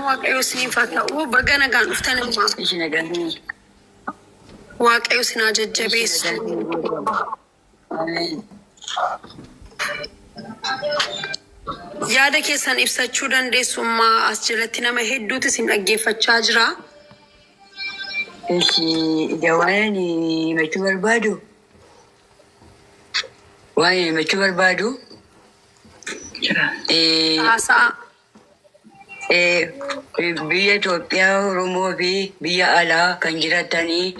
waaqayyo isiniif ta'u baga nagaan dhuftan immoo. Isin nagaan. Waaqayyo isin jajjabeessu. Ameen. Yaada keessan ibsachuu dandeessummaa as jalatti nama hedduutu isin dhaggeeffachaa jira. Waan himachuu barbaadu. Waan himachuu barbaadu. Haasa'a. Biyya Itoophiyaa, Oromoo fi biyya alaa kan jiratanii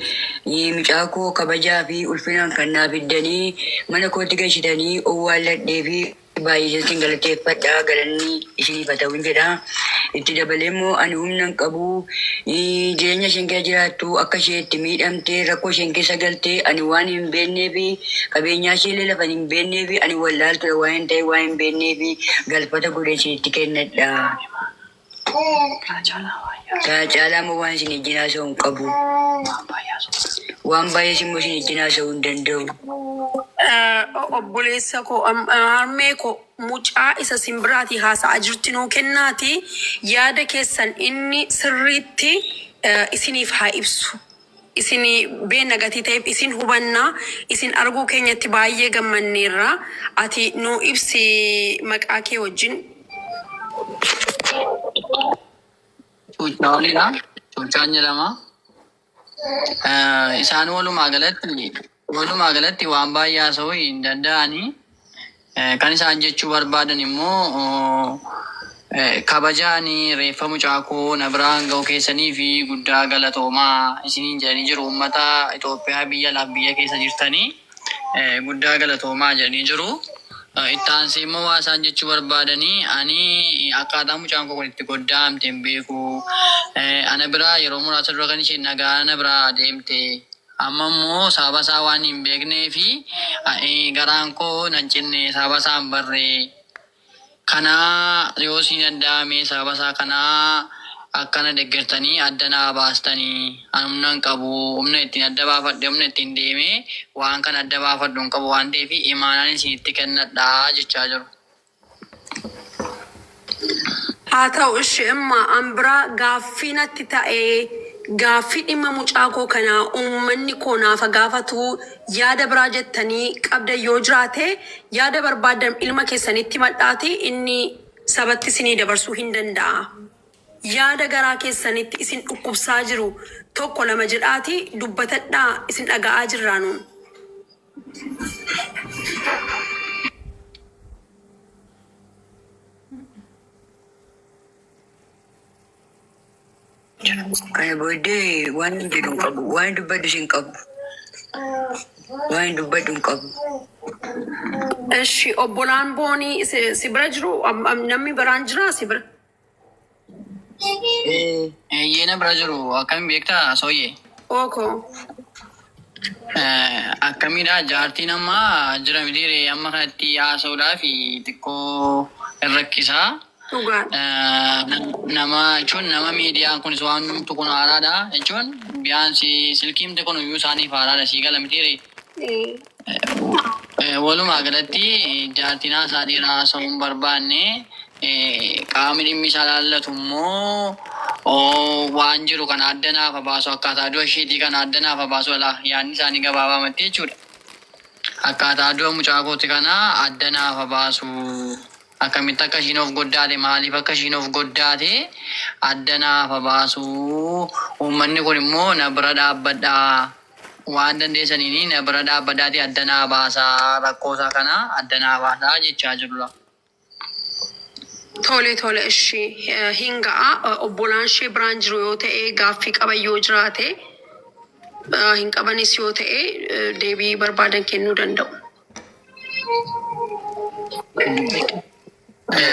mucaa koo kabajaa fi ulfinaan kan naaf fiddanii mana kootti galchitanii owwaalladhee fi baay'ee isin galateeffadhaa. Galanni isiniif haa ta'u jedha. Itti dabalee immoo ani humna hin qabu. Jireenya isheen keessa jiraattu akka ishee itti miidhamtee rakkoo isheen keessa galtee ani waan hin beeknee fi qabeenyaa ishee illee lafa hin beeknee fi ani wallaaltudha waan hin ta'e waan hin beeknee fi galfata godhee isinitti kennadha. Caalaa moo waan isin ijjiin haasa'uu hin qabu. Waan baay'ees immoo isin ijjiin haasa'uu hin danda'u. Obboleessa koo harmee koo mucaa isa simbiraatii haasa'aa jirti nuu kennaati. Yaada keessan inni sirriitti isiniif haa ibsu. Isin beena gatii ta'eef isin hubannaa isin arguu keenyatti baay'ee gammanneerra. Ati nuu ibsi maqaa kee wajjin. Cuucaawwanidha. Cuucaan jedhama. Isaan walumaa galatti waan baay'ee haasa'uu hin danda'anii. Kan isaan jechuu barbaadan immoo kabajaan reeffa mucaa koo na biraan ga'u keessanii fi guddaa galatoomaa isiniin jedhanii jiru. Uummata Itoophiyaa biyya alaaf biyya keessa jirtanii guddaa galatoomaa jedhanii jiru. Itti aansee immoo waa isaan jechuu barbaadanii ani akkaataa mucaan koo kun itti goddaamte hin beeku. Ana biraa yeroo muraasa dura kan isheen nagaa na biraa deemte. Amma immoo sababa isaa waan hin beeknee fi garaan koo nan cinne sababa isaa hin barree. Kanaa yoo isin danda'ame sababa isaa kanaa akkana deeggartanii adda naa baastanii humna hin qabu. Humna ittiin adda baafadhe humna ittiin deemee waan kana adda baafadhu hin qabu waan ta'eef imaanaan isinitti kennadhaa jechaa jiru. Haa ta'u ishee imma an biraa gaaffii natti ta'ee gaaffii dhimma mucaa koo kanaa uummanni koo naafa gaafatu yaada biraa jettanii qabda yoo jiraate yaada barbaadan ilma keessanitti madhaati inni sabatti isinii dabarsuu hin danda'a. Yaada garaa keessanitti isin dhukkubsaa jiru tokko lama jedhaati dubbatadhaa isin dhaga'aa jirraa nuun. Kana booddee waan hin jedhu hin qabu. Waan hin dubbadhu hin qabu. Waan hin dubbadhu hin qabu. Eshi obbolaan boonii si bira jiru namni biraan jira si bira. Yeena bira jiru akkamiin beektaa sooyyee? Oko. Akkamiidha jaartiin amma jira midiree amma kanatti haasa'uudhaa fi xiqqoo hin rakkisaa. Nama jechuun nama miidiyaan kunis waan numtu kun haaraadha jechuun biyyaansi silkiimte kun iyyuu isaaniif haaraadha sii gala midiree. Walumaa galatti jaartiin haasaa dhiiraa haasa'uu hin barbaanne qaamni dhimmi isaa laallatu immoo waan jiru kana adda naaf baasu akkaataa du'a isheetii kana adda naaf baasu yaadni isaanii gabaabamatti jechuudha. Akkaataa du'a mucaa kooti kana adda naaf baasu akkamitti akka ishiin of goddaate maaliif akka ishiin of goddaate adda naaf baasu uummanni kun immoo na bira dhaabbadhaa. Waan dandeessaniin na bira dhaabbadhaati adda naa baasaa rakkoosaa kana adda naa baasaa jechaa jirudha. Tole ishee hin ga'a obbolaan ishee biraan jiru yoo ta'e gaaffii qaban yoo jiraate hin qabanis yoo ta'e deebii barbaadan kennuu danda'u.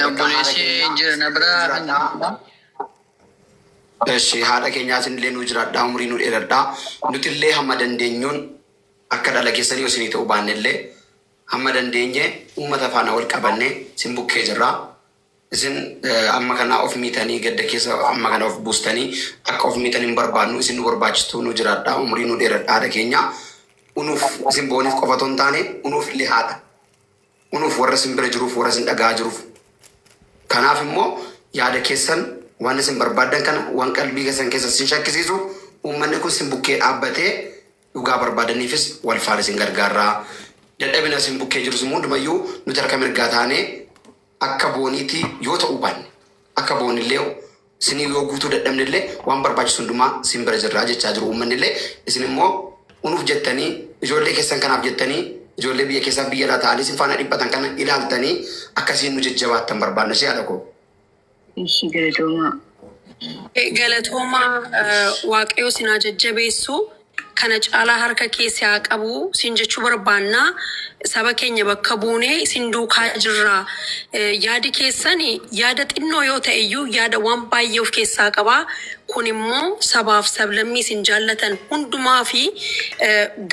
Obboleessi jira na bira. Eshi haadha keenyaatiin illee nu jiraadhaa umurii nu dheeradhaa nuti illee hamma dandeenyuun akka dhala keessanii isinii ta'uu baanne illee hamma dandeenye uummata faana wal qabanne isin bukkee jirraa. Isin amma kana of miitanii gadda keessa amma kana of buustanii akka of miitan hin barbaannu isin nu barbaachistu nu jiraadhaa umurii nu dheeradhaa haadha keenya unuuf isin booniif qofa otoo hin taane unuuf illee haadha unuuf warra isin bira jiruuf warra isin dhagaa jiruuf. Kanaaf immoo yaada keessan waan isin barbaadan kana waan qalbii keessan keessa sin shakkisiisu uummanni kun sin bukkee dhaabbatee dhugaa barbaadaniifis wal faana sin gargaaraa. Dadhabina sin bukkee jiru sun hundumayyuu nuti harka mirgaa taanee akka booniitti yoo ta'uu baanne akka boonillee sinii yoo guutuu dadhabnillee waan barbaachisu hundumaa sin bira jirraa jechaa jiru uummanillee isin immoo unuuf jettanii ijoollee keessan kanaaf jettanii ijoollee biyya keessaa biyya laa ta'anii sin faana dhiphatan kana ilaaltanii akkasiin nu jajjabaattan barbaadna si yaada koo. Ishi galatoomaa. Galatoomaa waaqayyo sinaa jajjabeessu kana caalaa harka keessaa qabu sin jechuu barbaannaa saba keenya bakka buunee sin duukaa jirra. Yaadi keessan yaada xinnoo yoo ta'e iyyuu yaada waan baay'ee of keessaa qaba. Kun immoo sabaaf sablammii sin jaallatan hundumaa fi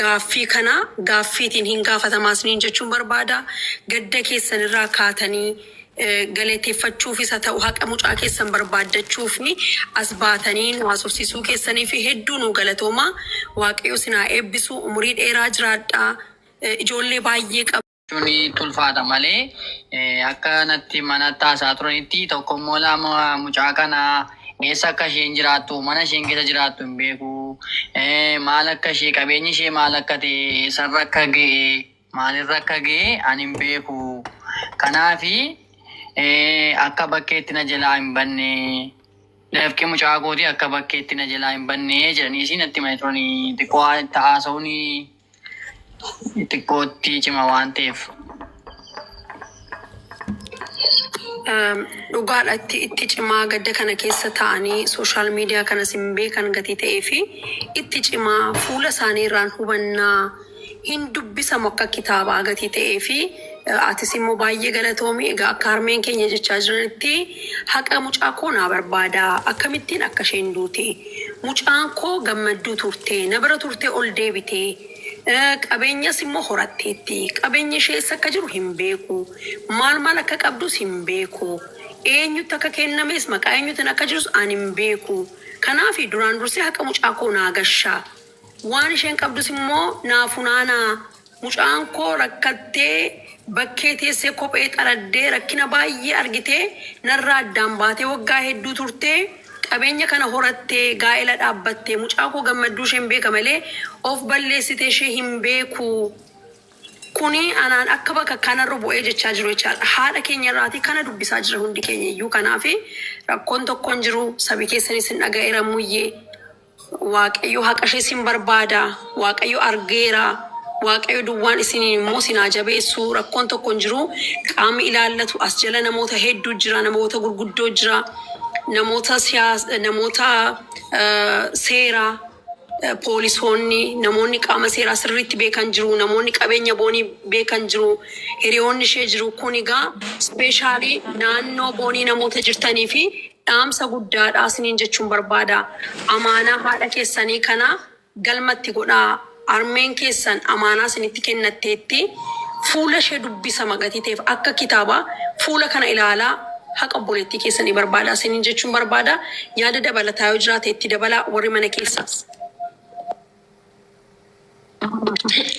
gaaffii kana gaaffiitiin hin gaafatamaa siniin jechuun barbaada. Gadda keessan irraa kaatanii galateeffachuufis haa ta'u haqa mucaa keessan barbaadachuu fi as baatanii nu haasofsiisuu keessanii fi hedduu nu galatoomaa. Waaqayyo sinaa eebbisu umurii dheeraa jiraadhaa. Ijoollee baay'ee qabu. Juni tulfaata malee akka natti mana taasaa turanitti tokkommoo lama mucaa kana eessa akka isheen jiraattu mana isheen keessa jiraattu hin beeku. Maal akka ishee qabeenyi ishee maal akka ta'e eessarra akka ga'e maalirra akka ga'e ani hin beeku. Kanaafi akka bakkeetti na jalaa hin banne lafqi mucaa kooti akka bakkeetti na jalaa hin banne jedhanii isin natti mana turanii xiqqoo haasa'uun xiqqootti cima waan ta'eef. Dhugaadhaatti itti cimaa gadda kana keessa ta'anii sooshaal miidiyaa kanas hin beekan gatii ta'ee fi itti cimaa fuula isaanii irraan hubannaa hin dubbisamu akka kitaabaa gatii ta'ee fi atis immoo baay'ee galatoomi. Egaa akka harmeen keenya jechaa jiranitti haqa mucaa koo naa barbaada akkamittiin akka isheen duute mucaan koo gammadduu turte na bira turte ol deebite. Qabeenyas immoo horatteetti. Qabeenya ishees akka jiru hin beeku. Maal akka qabdus hin beeku. Eenyutti akka kennames maqaa eenyutiin akka jirus ani hin beeku. Kanaaf duraan dursee haqa mucaa koo naa gashaa. Waan isheen qabdus immoo naa funaanaa. Mucaan koo rakkattee bakkee teessee kophee xaraddee rakkina baay'ee argitee narraa addaan baatee waggaa hedduu turtee qabeenya kana horattee gaa'ela dhaabbattee mucaa koo gammadduu isheen beeka malee of balleessitee ishee hin beeku. Kuni anaan akka bakka kanarra bu'ee jechaa jiru jechaadha. Haadha keenya irraatii kana dubbisaa jira hundi keenya iyyuu. Kanaaf rakkoon tokkoon jiru sabi keessanis hin dhaga'eera muyyee. Waaqayyo haqa ishee sin barbaada. Waaqayyo argeera. Waaqayyo duwwaan isiniin immoo sinaa jabeessu. Rakkoon tokkoon jiru qaamni ilaallatu as jala namoota hedduu jira, namoota gurguddoo jira. Namoota seeraa, poolisoonni, namoonni qaama seeraa sirriitti beekan jiru, namoonni qabeenya boonii beekan jiru, hiriyoonni ishee jiru. Kun egaa ispeeshaalii naannoo boonii namoota jirtanii fi dhaamsa guddaadhaa isiniin jechuun barbaada. Amaanaa haadha keessanii kana galmatti godhaa. Harmeen keessan amaanaa isinitti kennatteetti fuula ishee dubbisa magatii ta'eef akka kitaabaa fuula kana ilaalaa. Haqa obboleettii keessanii barbaada isiniin jechuun barbaada. Yaada dabalataa yoo jiraate itti dabalaa warri mana keessaas.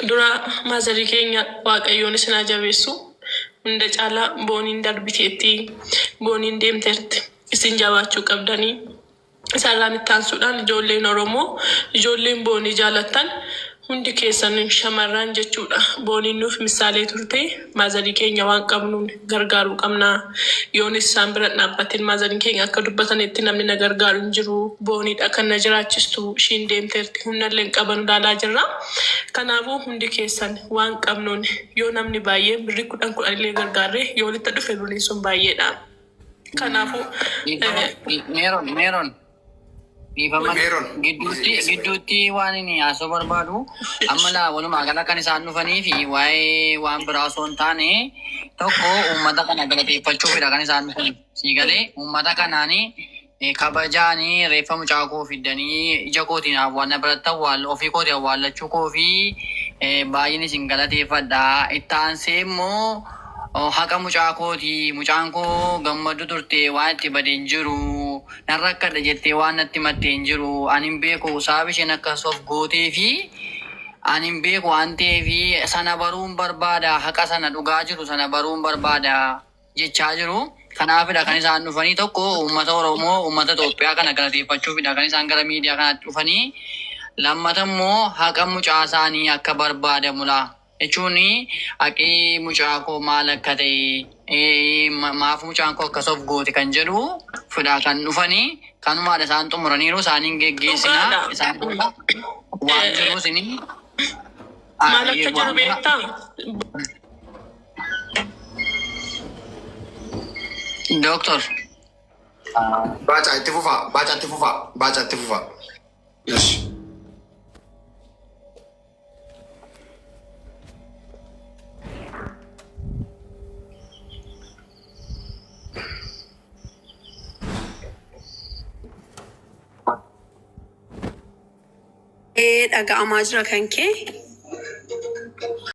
Dura maazarii keenya waaqayyoon isin haa jabeessu. Hunda caalaa booniin darbiteetti booniin deemteerti. Isin jabaachuu qabdanii. Isarraan itti aansuudhaan ijoolleen Oromoo ijoolleen boonii jaalattan hundi keessan shamarran jechuudha. Booniin nuuf misaalee turte maazarii keenya waan qabnuun gargaaruu qabna. Yoonis isaan bira dhaabbatin maazarii keenya akka dubbatanitti namni na gargaaru hin jiru. Booniidha kan na jiraachistu ishiin deemteerti humnallee hin qaban ilaalaa jirra. Kanaafuu hundi keessan waan qabnuun yoo namni baay'ee birrii 10 illee gargaarre yoo walitti dhufe birriin sun baay'eedha. Kanaafuu Meeron. Gidduutti waan inni haasoo barbaadu amma walumaa gala kan isaan dhufanii fi waa'ee waan biraa osoo hin taane tokko uummata kana galateeffachuufidha kan isaan dhufan. Siigalee uummata kanaanii kabajaanii reeffa mucaa koo fiddanii ija kootiin awwaalna biratti ofii kootiin awwaallachuu koo fi baay'een isin galateeffadha. Itti aansee immoo haqa mucaa kooti. Mucaan koo gammadu turte waan itti badee hin jiru. Narra akkadha jettee waan natti maddee hin jiru. Ani hin beeku sababi isheen akkas of gootee fi ani hin beeku waan ta'eef sana baruun barbaada. Haqa sana dhugaa jiru sana baruun barbaada jechaa jiru. Kanaafidha kan isaan dhufanii tokko uummata Oromoo, uummata Itoophiyaa kana galateeffachuufidha kan isaan gara miidiyaa kanatti dhufanii. Lammata immoo haqa mucaa isaanii akka barbaadamudha. Jechuun haqii mucaa koo maal akka ta'e maaf mucaan koo akkas of goote kan jedhu fidha kan dhufanii kanumaadha isaan xumuraniiru isaaniin geggeessina isaan waan jiru isin maal akka jiru beektaa? Doktor. Baca itti fufaa. Yes. Dhaga'amaa jira kan kee